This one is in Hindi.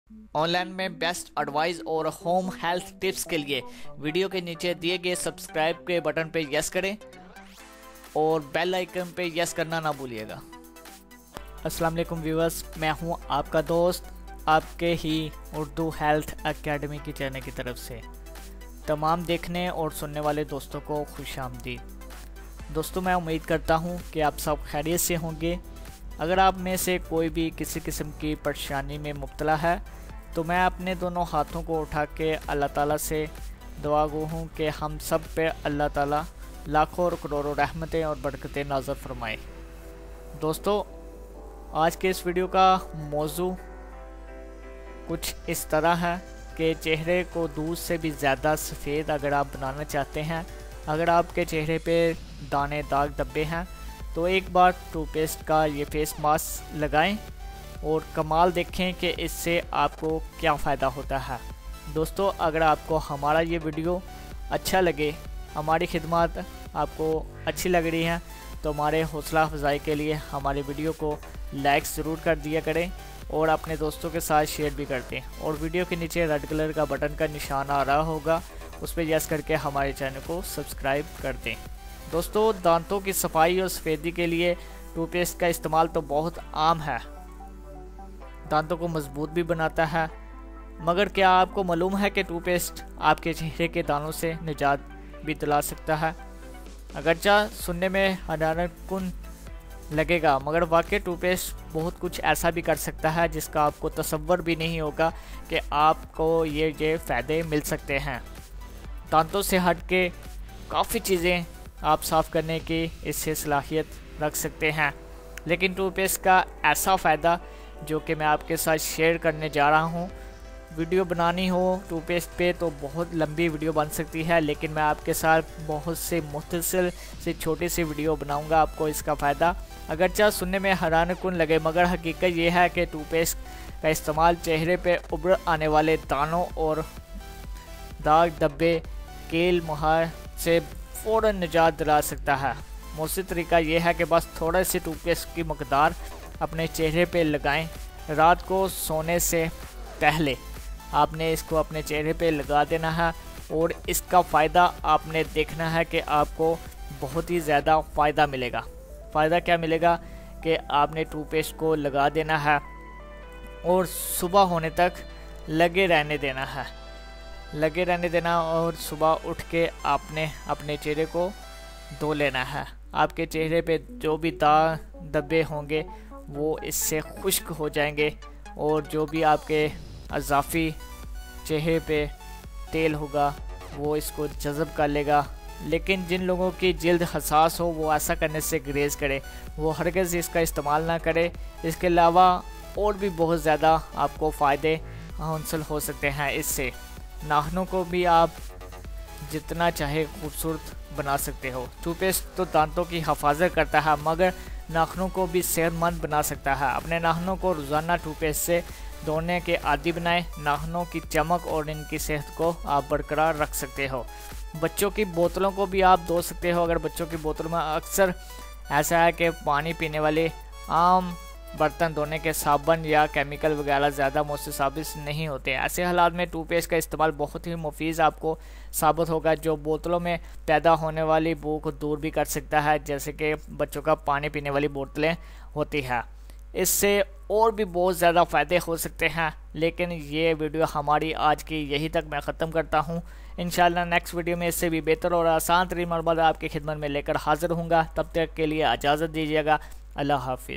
ऑनलाइन में बेस्ट एडवाइस और होम हेल्थ टिप्स के लिए वीडियो के नीचे दिए गए सब्सक्राइब के बटन पे यस करें और बेल आइकन पे यस करना ना भूलिएगा। अस्सलाम वालेकुम व्यूअर्स, मैं हूं आपका दोस्त आपके ही उर्दू हेल्थ एकेडमी की चैनल की तरफ से। तमाम देखने और सुनने वाले दोस्तों को खुशामदीद। दोस्तों, मैं उम्मीद करता हूं कि आप सब खैरियत से होंगे। अगर आप में से कोई भी किसी किस्म की परेशानी में मुब्तला है तो मैं अपने दोनों हाथों को उठा के अल्लाह ताला से दुआ गो हूँ कि हम सब पे अल्लाह ताला लाखों और करोड़ों रहमतें और बरकतें नाज़र फरमाए। दोस्तों, आज के इस वीडियो का मौजू कुछ इस तरह है कि चेहरे को दूध से भी ज़्यादा सफ़ेद अगर आप बनाना चाहते हैं, अगर आपके चेहरे पे दाने दाग धब्बे हैं तो एक बार टूथपेस्ट का ये फेस मास्क लगाएं और कमाल देखें कि इससे आपको क्या फ़ायदा होता है। दोस्तों, अगर आपको हमारा ये वीडियो अच्छा लगे, हमारी खिदमत आपको अच्छी लग रही है तो हमारे हौसला अफजाई के लिए हमारे वीडियो को लाइक ज़रूर कर दिया करें और अपने दोस्तों के साथ शेयर भी कर दें। और वीडियो के नीचे रेड कलर का बटन का निशान आ रहा होगा, उस पर यस करके हमारे चैनल को सब्सक्राइब कर दें। दोस्तों, दांतों की सफाई और सफ़ेदी के लिए टूथपेस्ट का इस्तेमाल तो बहुत आम है, दांतों को मजबूत भी बनाता है। मगर क्या आपको मालूम है कि टूथपेस्ट आपके चेहरे के दानों से निजात भी दिला सकता है? अगरचा सुनने में हैरानकुन लगेगा, मगर वाकई टूथपेस्ट बहुत कुछ ऐसा भी कर सकता है जिसका आपको तसव्वुर भी नहीं होगा कि आपको ये फ़ायदे मिल सकते हैं। दांतों से हट के काफ़ी चीज़ें आप साफ़ करने की इससे सलाहियत रख सकते हैं, लेकिन टूथपेस्ट का ऐसा फ़ायदा जो कि मैं आपके साथ शेयर करने जा रहा हूं। वीडियो बनानी हो टूथपेस्ट पे तो बहुत लंबी वीडियो बन सकती है, लेकिन मैं आपके साथ बहुत से मुख्तसर से छोटी सी वीडियो बनाऊंगा आपको इसका फ़ायदा अगरचा सुनने में हैरानकुन लगे, मगर हकीकत ये है कि टूथपेस्ट का इस्तेमाल चेहरे पे उभर आने वाले दानों और दाग धब्बे कील मुहार से फ़ौरन निजात दिला सकता है। मौसम तरीका यह है कि बस थोड़े से टूथपेस्ट की मकदार अपने चेहरे पे लगाएं। रात को सोने से पहले आपने इसको अपने चेहरे पे लगा देना है और इसका फ़ायदा आपने देखना है कि आपको बहुत ही ज़्यादा फ़ायदा मिलेगा। फ़ायदा क्या मिलेगा कि आपने टूथपेस्ट को लगा देना है और सुबह होने तक लगे रहने देना और सुबह उठ के आपने अपने चेहरे को धो लेना है। आपके चेहरे पे जो भी दाग धब्बे होंगे वो इससे खुश्क हो जाएंगे और जो भी आपके अज़ाफ़ी चेहरे पे तेल होगा वो इसको जज़ब कर लेगा। लेकिन जिन लोगों की जिल्द हसास हो वो ऐसा करने से गुरेज़ करे, वो हरगिज़ इसका इस्तेमाल ना करे। इसके अलावा और भी बहुत ज़्यादा आपको फ़ायदे हासिल हो सकते हैं इससे। नाखूनों को भी आप जितना चाहे खूबसूरत बना सकते हो। टूथपेस्ट तो दांतों की हिफाजत करता है मगर नाखूनों को भी सेहतमंद बना सकता है। अपने नाखूनों को रोज़ाना टूथपेस्ट से धोने के आदी बनाएं। नाखूनों की चमक और इनकी सेहत को आप बरकरार रख सकते हो। बच्चों की बोतलों को भी आप धो सकते हो। अगर बच्चों की बोतलों में अक्सर ऐसा है कि पानी पीने वाले आम बर्तन धोने के साबुन या केमिकल वगैरह ज़्यादा मुझसे साबित नहीं होते, ऐसे हालात में टूथपेस्ट का इस्तेमाल बहुत ही मुफीद आपको साबित होगा, जो बोतलों में पैदा होने वाली बू को दूर भी कर सकता है, जैसे कि बच्चों का पानी पीने वाली बोतलें होती हैं। इससे और भी बहुत ज़्यादा फ़ायदे हो सकते हैं, लेकिन ये वीडियो हमारी आज की यही तक मैं ख़त्म करता हूँ। इंशाल्लाह नेक्स्ट वीडियो में इससे भी बेहतर और आसान तरीन मालूमात आपकी खिदमत में लेकर हाज़िर हूँगा। तब तक के लिए इजाज़त दीजिएगा। अल्लाह हाफिज़।